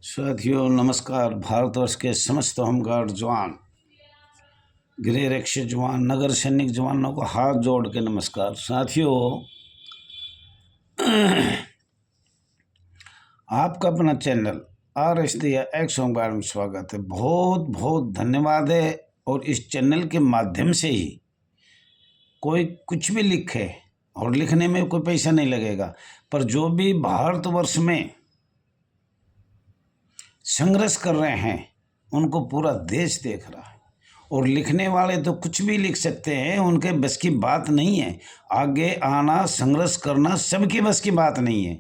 साथियों नमस्कार। भारतवर्ष के समस्त होमगार्ड जवान, गृह रक्षक जवान, नगर सैनिक जवानों को हाथ जोड़ के नमस्कार। साथियों, आपका अपना चैनल RSDI एक्स होमगार्ड में स्वागत है। बहुत बहुत धन्यवाद है। और इस चैनल के माध्यम से ही कोई कुछ भी लिखे, और लिखने में कोई पैसा नहीं लगेगा, पर जो भी भारतवर्ष में संघर्ष कर रहे हैं उनको पूरा देश देख रहा है। और लिखने वाले तो कुछ भी लिख सकते हैं, उनके बस की बात नहीं है। आगे आना, संघर्ष करना सबकी बस की बात नहीं है।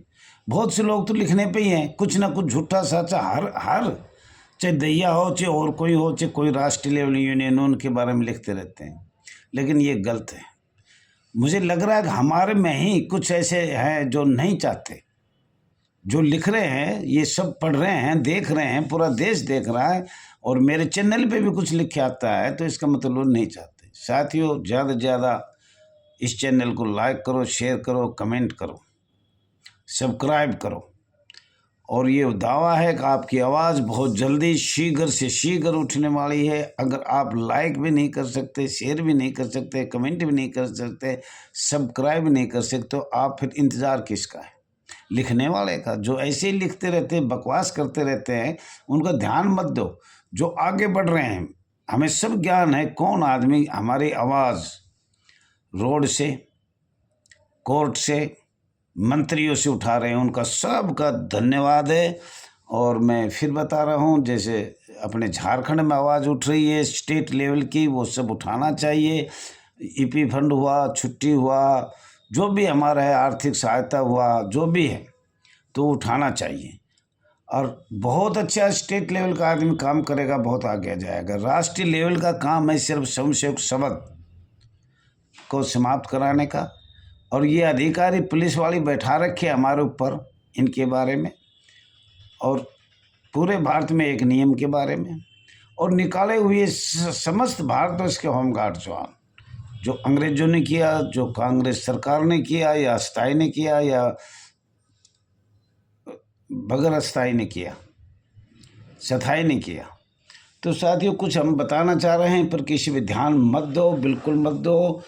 बहुत से लोग तो लिखने पे ही हैं, कुछ ना कुछ झूठा साचा हर चाहे दैया हो, चाहे और कोई हो, चाहे कोई राष्ट्रीय लेवल यूनियन, उनके बारे में लिखते रहते हैं। लेकिन ये गलत है। मुझे लग रहा है कि हमारे में ही कुछ ऐसे हैं जो नहीं चाहते। जो लिख रहे हैं ये सब पढ़ रहे हैं, देख रहे हैं, पूरा देश देख रहा है, और मेरे चैनल पे भी कुछ लिख के आता है, तो इसका मतलब लोग नहीं चाहते। साथियों, ज़्यादा से ज़्यादा इस चैनल को लाइक करो, शेयर करो, कमेंट करो, सब्सक्राइब करो। और ये दावा है कि आपकी आवाज़ बहुत जल्दी शीघ्र से शीघ्र उठने वाली है। अगर आप लाइक भी नहीं कर सकते, शेयर भी नहीं कर सकते, कमेंट भी नहीं कर सकते, सब्सक्राइब भी नहीं कर सकते, तो आप फिर इंतज़ार किसका है? लिखने वाले का। जो ऐसे ही लिखते रहते हैं, बकवास करते रहते हैं, उनका ध्यान मत दो। जो आगे बढ़ रहे हैं, हमें सब ज्ञान है कौन आदमी हमारी आवाज़ रोड से, कोर्ट से, मंत्रियों से उठा रहे हैं, उनका सबका धन्यवाद है। और मैं फिर बता रहा हूँ, जैसे अपने झारखंड में आवाज़ उठ रही है स्टेट लेवल की, वो सब उठाना चाहिए। EP फंड हुआ, छुट्टी हुआ, जो भी हमारा है, आर्थिक सहायता हुआ, जो भी है, तो उठाना चाहिए। और बहुत अच्छा स्टेट लेवल का आदमी काम करेगा, बहुत आगे जाएगा। राष्ट्रीय लेवल का काम है सिर्फ स्वयंसेवक शब्द को समाप्त कराने का। और ये अधिकारी पुलिस वाली बैठा रखे हमारे ऊपर इनके बारे में, और पूरे भारत में एक नियम के बारे में, और निकाले हुए समस्त भारतवर्ष के होमगार्ड जवान, जो अंग्रेजों ने किया, जो कांग्रेस सरकार ने किया, या अस्थाई ने किया, या बगैर अस्थाई ने किया, सथाई ने किया। तो साथियों, कुछ हम बताना चाह रहे हैं, पर किसी भी ध्यान मत दो, बिल्कुल मत दो।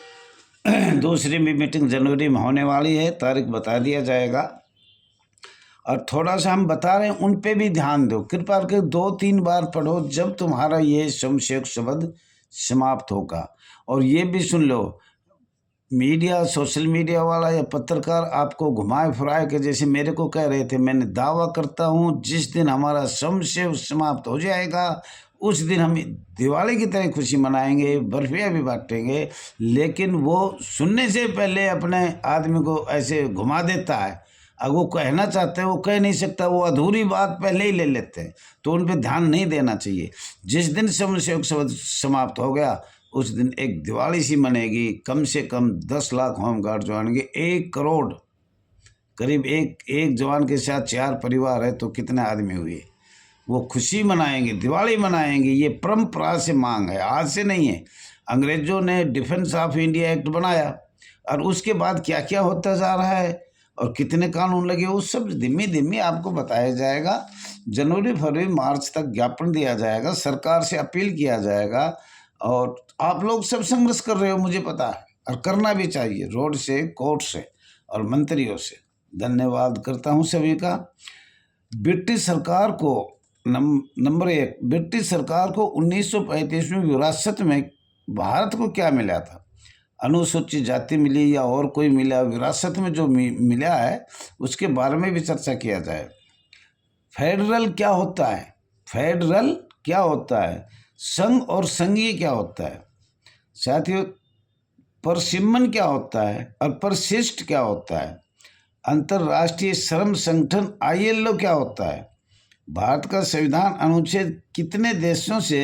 दूसरी भी मीटिंग जनवरी में होने वाली है, तारीख बता दिया जाएगा। और थोड़ा सा हम बता रहे हैं, उन पे भी ध्यान दो। कृपा करके 2-3 बार पढ़ो, जब तुम्हारा ये स्वयंसेवक शब्द समाप्त होगा। और ये भी सुन लो, मीडिया, सोशल मीडिया वाला या पत्रकार आपको घुमाए फिराए के जैसे मेरे को कह रहे थे, मैंने दावा करता हूँ जिस दिन हमारा स्वयंसेवक समाप्त हो जाएगा उस दिन हम दिवाली की तरह खुशी मनाएंगे, बर्फियाँ भी बांटेंगे। लेकिन वो सुनने से पहले अपने आदमी को ऐसे घुमा देता है। अगर वो कहना चाहते हैं वो कह नहीं सकता, वो अधूरी बात पहले ही ले लेते हैं, तो उन पर ध्यान नहीं देना चाहिए। जिस दिन स्वयंसेवक शब्द समाप्त हो गया उस दिन एक दिवाली सी मनेगी। कम से कम 10 लाख होमगार्ड जवान के 1 करोड़, करीब एक जवान के साथ 4 परिवार है, तो कितने आदमी हुए? वो खुशी मनाएंगे, दिवाली मनाएंगे। ये परंपरा से मांग है, आज से नहीं है। अंग्रेजों ने डिफेंस ऑफ इंडिया एक्ट बनाया, और उसके बाद क्या क्या होता जा रहा है और कितने कानून लगे, वो सब धीमे धीमे आपको बताया जाएगा। जनवरी, फरवरी, मार्च तक ज्ञापन दिया जाएगा, सरकार से अपील किया जाएगा। और आप लोग सब संघर्ष कर रहे हो, मुझे पता है, और करना भी चाहिए, रोड से, कोर्ट से और मंत्रियों से। धन्यवाद करता हूँ सभी का। ब्रिटिश सरकार को नंबर 1, ब्रिटिश सरकार को 1935 में विरासत में भारत को क्या मिला था? अनुसूचित जाति मिली या और कोई मिला? विरासत में जो मिला है उसके बारे में भी चर्चा किया जाए। फेडरल क्या होता है? फेडरल क्या होता है? संघ और संघीय क्या होता है? साथियों, परसिमन क्या होता है और परसिस्ट क्या होता है? अंतर्राष्ट्रीय श्रम संगठन ILO क्या होता है? भारत का संविधान अनुच्छेद कितने देशों से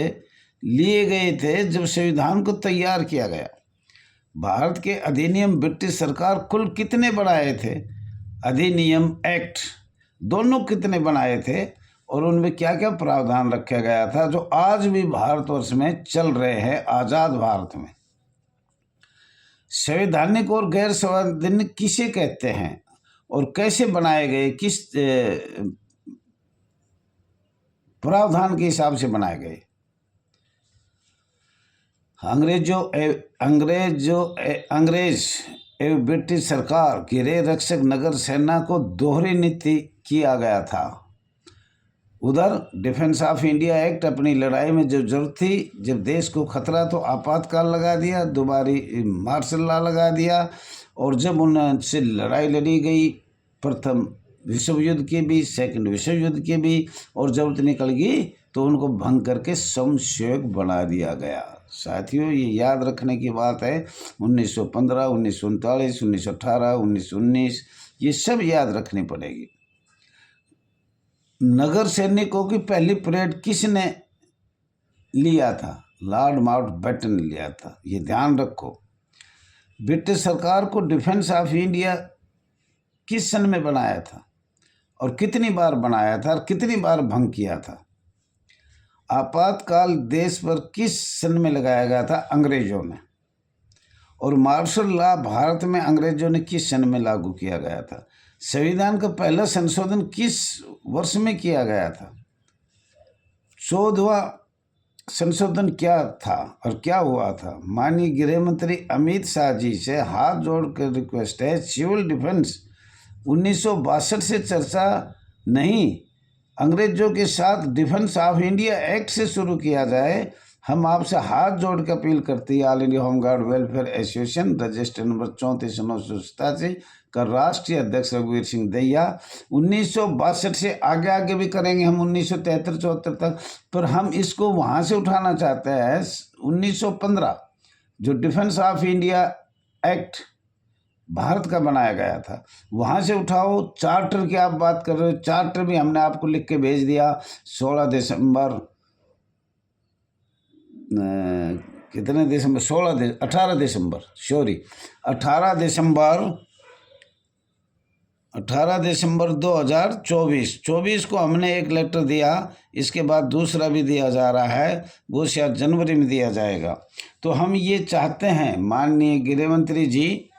लिए गए थे जब संविधान को तैयार किया गया? भारत के अधिनियम ब्रिटिश सरकार कुल कितने बनाए थे? अधिनियम, एक्ट, दोनों कितने बनाए थे? और उनमें क्या क्या प्रावधान रखा गया था जो आज भी भारतवर्ष में चल रहे हैं, आज़ाद भारत में? संवैधानिक और गैर संवैधानिक किसे कहते हैं और कैसे बनाए गए? किस प्रावधान के हिसाब से बनाए गए। अंग्रेज एवं ब्रिटिश सरकार गृह रक्षक नगर सेना को दोहरी नीति किया गया था। उधर डिफेंस ऑफ इंडिया एक्ट अपनी लड़ाई में जो जरूरत थी, जब देश को खतरा तो आपातकाल लगा दिया, दोबारी मार्शल लॉ लगा दिया, और जब उनसे लड़ाई लड़ी गई प्रथम विश्व युद्ध की भी, सेकंड विश्व युद्ध की भी, और जरूरत निकल गई तो उनको भंग करके समसेवक बना दिया गया। साथियों, ये याद रखने की बात है। 1915, 1939, 1918, 1919 ये सब याद रखनी पड़ेगी। नगर सैनिकों की पहली परेड किसने लिया था? लॉर्ड माउंटबेटन ने लिया था, ये ध्यान रखो। ब्रिटिश सरकार को डिफेंस ऑफ इंडिया किस सन में बनाया था और कितनी बार बनाया था और कितनी बार भंग किया था? आपातकाल देश पर किस सन में लगाया गया था? अंग्रेजों ने। और मार्शल लॉ भारत में अंग्रेजों ने किस सन में लागू किया गया था? संविधान का पहला संशोधन किस वर्ष में किया गया था? 14वां संशोधन क्या था और क्या हुआ था? माननीय गृह मंत्री अमित शाह जी से हाथ जोड़कर रिक्वेस्ट है, सिविल डिफेंस 1962 से चर्चा नहीं, अंग्रेजों के साथ डिफेंस ऑफ इंडिया एक्ट से शुरू किया जाए। हम आपसे हाथ जोड़ कर अपील करते हैं। All India home guard welfare association, register number 34/987 का राष्ट्रीय अध्यक्ष रघुवीर सिंह दहिया। 1962 से आगे आगे भी करेंगे हम 1973-74 तक, पर हम इसको वहाँ से उठाना चाहते हैं 1915 जो defence of India act Bharat का बनाया गया था, वहाँ से उठाओ। चार्टर की आप बात कर रहे हो, चार्टर भी हमने आपको लिख के भेज दिया 16 दिसंबर 18 दिसंबर 2024 को हमने एक लेटर दिया। इसके बाद दूसरा भी दिया जा रहा है, वो शायद जनवरी में दिया जाएगा। तो हम ये चाहते हैं माननीय गृह मंत्री जी,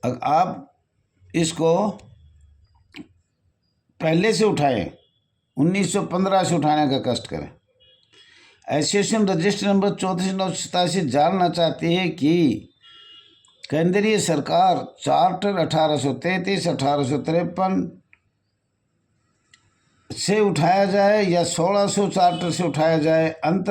आप इसको पहले से उठाएं, 1915 से उठाने का कष्ट करें। एसोसिएशन रजिस्टर नंबर 34/987 जानना चाहती है कि केंद्रीय सरकार चार्टर 1833, 1853 से उठाया जाए या 1600 चार्टर से उठाया जाए।